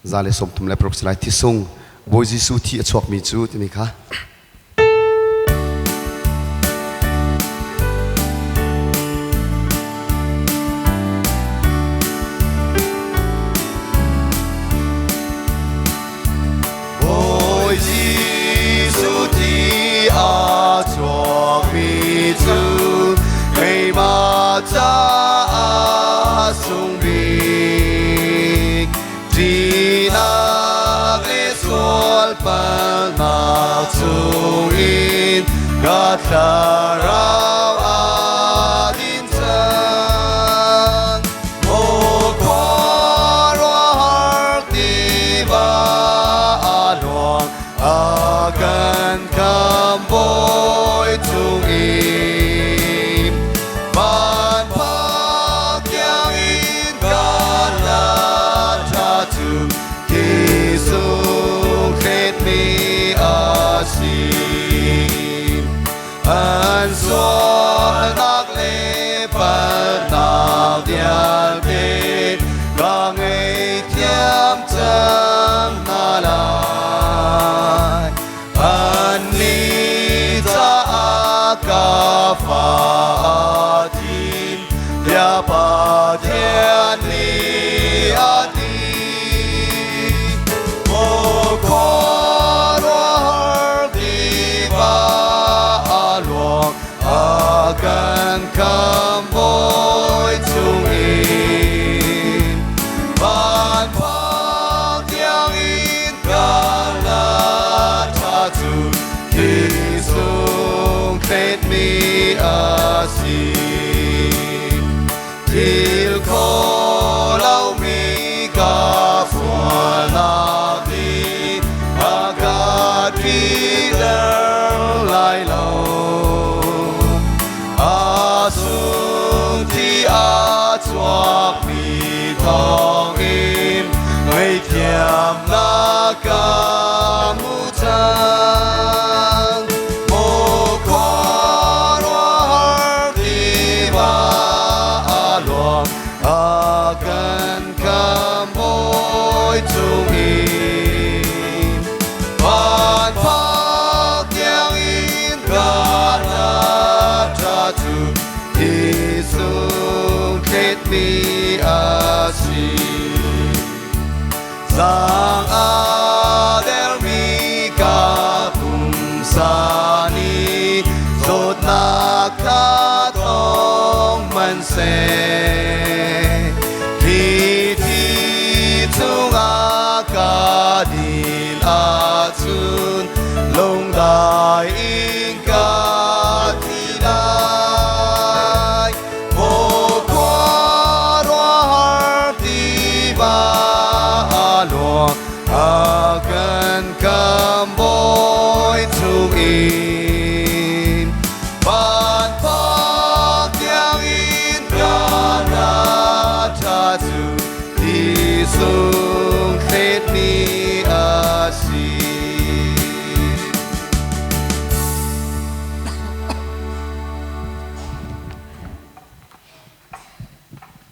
za le som tum le prop slai thi sung boy jisu thi achok mi chu tini kha boy jisu thi achok mi chu ei ma cha sung bi Palmatuin Gatarau Adinsan O Korwar Diba Along Agan Kamboy Tungim Ban Pakyangin Galatatu Kisung Kret Mi An xuân nắc lê bát nào điên kết cả ngày thiam chân na lại an ni cha ca pha tin ya pa thiên ni a ti o ko akan kamboy tungin ban pakyangin galatatu kisung kret mi asin til ko lau mi ka fuanaki akat kilang lai lau Sung thi a chuak mi thong im ngây thiam na ca mu chan mo kho har đi ba luang a kan cam boy chung im ban phak yang in ga na tu Isung kret mi asi sang adel mi ka pum sani zot na ka tong man se thi thi chung a ka din a chun long dai in ka